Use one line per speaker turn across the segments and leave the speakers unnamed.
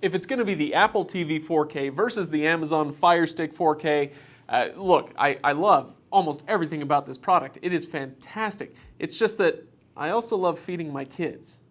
If it's going to be the Apple TV 4K versus the Amazon Fire Stick 4K, look, I love almost everything about this product. It is fantastic. It's just that I also love feeding my kids.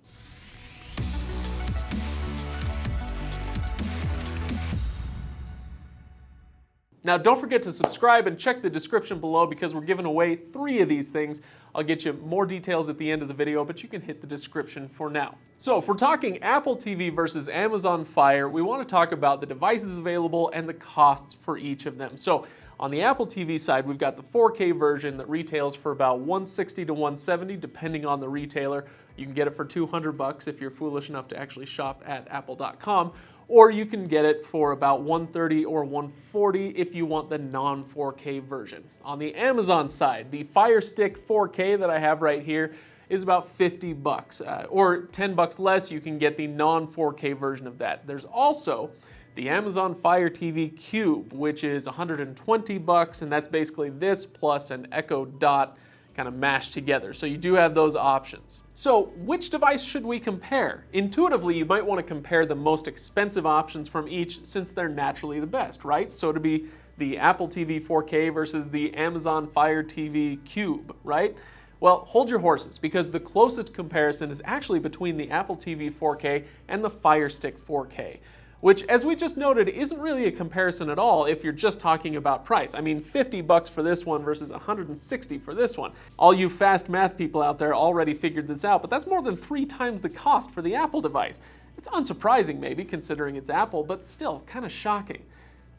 Now don't forget to subscribe and check the description below because we're giving away 3 of these things. I'll get you more details at the end of the video, but you can hit the description for now. So if we're talking Apple TV versus Amazon Fire, we want to talk about the devices available and the costs for each of them. So on the Apple TV side, we've got the 4K version that retails for about $160 to $170 depending on the retailer. You can get it for $200 if you're foolish enough to actually shop at apple.com. Or you can get it for about $130 or $140 if you want the non-4K version. On the Amazon side, the Fire Stick 4K that I have right here is about $50, or $10 less, you can get the non-4K version of that. There's also the Amazon Fire TV Cube, which is $120, and that's basically this plus an Echo Dot kind of mashed together. So you do have those options. So which device should we compare? Intuitively, you might want to compare the most expensive options from each since they're naturally the best, right? So it'd be the Apple TV 4K versus the Amazon Fire TV Cube, right? Well, hold your horses because the closest comparison is actually between the Apple TV 4K and the Fire Stick 4K. Which, as we just noted, isn't really a comparison at all if you're just talking about price. I mean, $50 for this one versus $160 for this one. All you fast math people out there already figured this out, but that's more than 3 times the cost for the Apple device. It's unsurprising maybe, considering it's Apple, but still kind of shocking.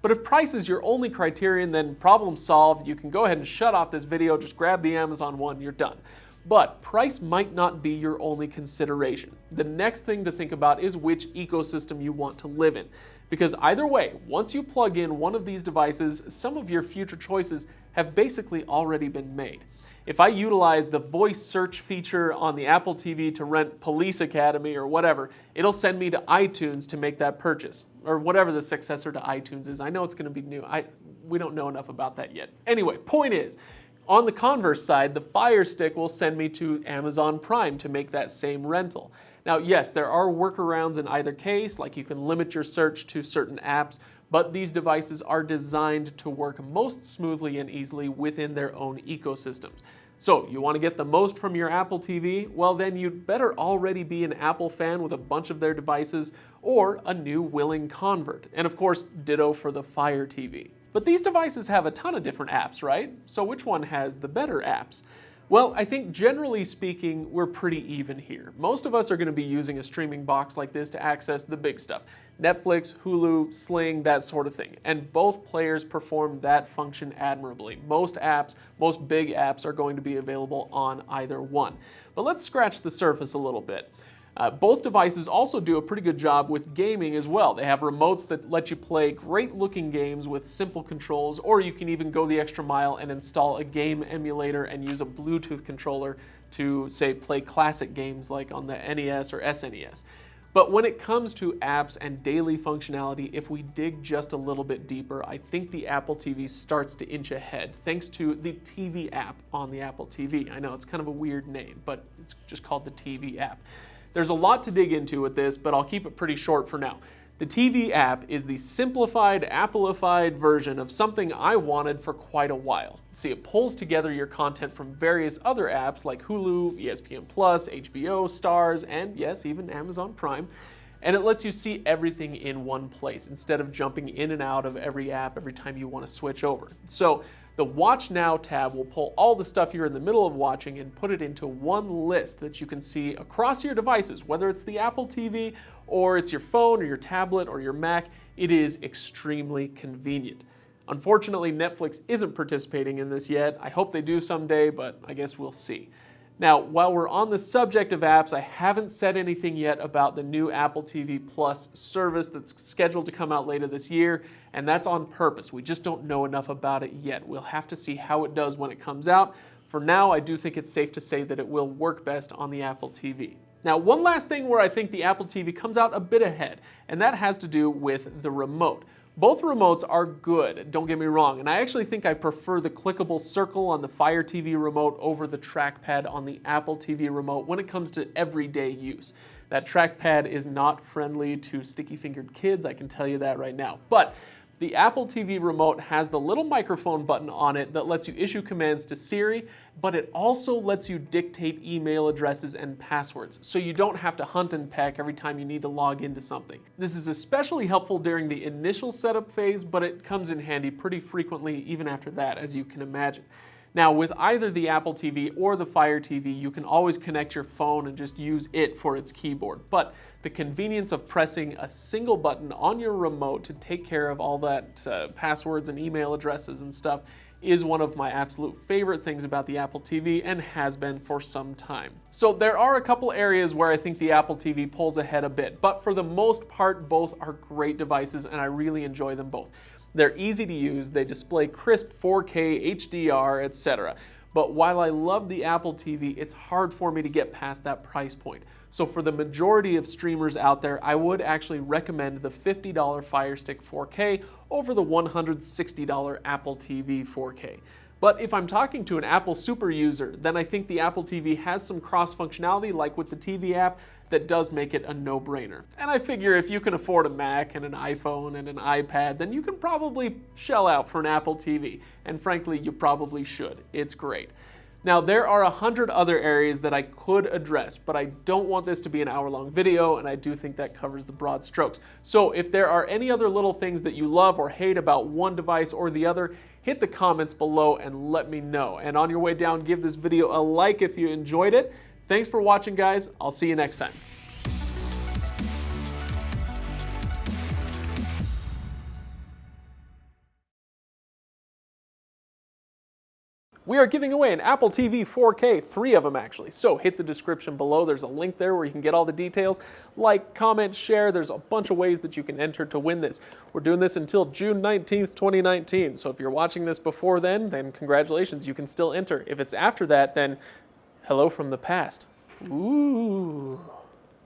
But if price is your only criterion, then problem solved. You can go ahead and shut off this video, just grab the Amazon one, you're done. But price might not be your only consideration. The next thing to think about is which ecosystem you want to live in. Because either way, once you plug in one of these devices, some of your future choices have basically already been made. If I utilize the voice search feature on the Apple TV to rent Police Academy or whatever, it'll send me to iTunes to make that purchase, or whatever the successor to iTunes is. I know it's going to be new. We don't know enough about that yet. Anyway, point is, on the converse side, the Fire Stick will send me to Amazon Prime to make that same rental. Now, yes, there are workarounds in either case, like you can limit your search to certain apps, but these devices are designed to work most smoothly and easily within their own ecosystems. So, you want to get the most from your Apple TV? Well, then you'd better already be an Apple fan with a bunch of their devices, or a new willing convert. And of course, ditto for the Fire TV. But these devices have a ton of different apps, right? So which one has the better apps? Well, I think generally speaking, we're pretty even here. Most of us are going to be using a streaming box like this to access the big stuff. Netflix, Hulu, Sling, that sort of thing. And both players perform that function admirably. Most apps, most big apps are going to be available on either one. But let's scratch the surface a little bit. Both devices also do a pretty good job with gaming as well. They have remotes that let you play great looking games with simple controls, or you can even go the extra mile and install a game emulator and use a Bluetooth controller to, say, play classic games like on the NES or SNES. But when it comes to apps and daily functionality, if we dig just a little bit deeper, I think the Apple TV starts to inch ahead, thanks to the TV app on the Apple TV. I know it's kind of a weird name, but it's just called the TV app. There's a lot to dig into with this, but I'll keep it pretty short for now. The TV app is the simplified, Appleified version of something I wanted for quite a while. See, it pulls together your content from various other apps like Hulu, ESPN+, HBO, Stars, and yes, even Amazon Prime. And it lets you see everything in one place instead of jumping in and out of every app every time you want to switch over. So the Watch Now tab will pull all the stuff you're in the middle of watching and put it into one list that you can see across your devices, whether it's the Apple TV or it's your phone or your tablet or your Mac. It is extremely convenient. Unfortunately, Netflix isn't participating in this yet. I hope they do someday, but I guess we'll see. Now, while we're on the subject of apps, I haven't said anything yet about the new Apple TV Plus service that's scheduled to come out later this year, and that's on purpose. We just don't know enough about it yet. We'll have to see how it does when it comes out. For now, I do think it's safe to say that it will work best on the Apple TV. Now, one last thing where I think the Apple TV comes out a bit ahead, and that has to do with the remote. Both remotes are good, don't get me wrong, and I actually think I prefer the clickable circle on the Fire TV remote over the trackpad on the Apple TV remote when it comes to everyday use. That trackpad is not friendly to sticky-fingered kids, I can tell you that right now. But the Apple TV remote has the little microphone button on it that lets you issue commands to Siri, but it also lets you dictate email addresses and passwords, so you don't have to hunt and peck every time you need to log into something. This is especially helpful during the initial setup phase, but it comes in handy pretty frequently even after that, as you can imagine. Now, with either the Apple TV or the Fire TV, you can always connect your phone and just use it for its keyboard. But the convenience of pressing a single button on your remote to take care of all that passwords and email addresses and stuff is one of my absolute favorite things about the Apple TV and has been for some time. So there are a couple areas where I think the Apple TV pulls ahead a bit, but for the most part, both are great devices and I really enjoy them both. They're easy to use, they display crisp 4K, HDR, etc. But while I love the Apple TV, it's hard for me to get past that price point. So for the majority of streamers out there, I would actually recommend the $50 Fire Stick 4K over the $160 Apple TV 4K. But if I'm talking to an Apple super user, then I think the Apple TV has some cross functionality, like with the TV app, that does make it a no-brainer. And I figure if you can afford a Mac and an iPhone and an iPad, then you can probably shell out for an Apple TV. And frankly, you probably should. It's great. Now, there are 100 other areas that I could address, but I don't want this to be an hour-long video, and I do think that covers the broad strokes. So if there are any other little things that you love or hate about one device or the other, hit the comments below and let me know. And on your way down, give this video a like if you enjoyed it. Thanks for watching, guys. I'll see you next time. We are giving away an Apple TV 4K, 3 of them actually. So hit the description below. There's a link there where you can get all the details. Like, comment, share. There's a bunch of ways that you can enter to win this. We're doing this until June 19th, 2019. So if you're watching this before then congratulations, you can still enter. If it's after that, then hello from the past. Ooh.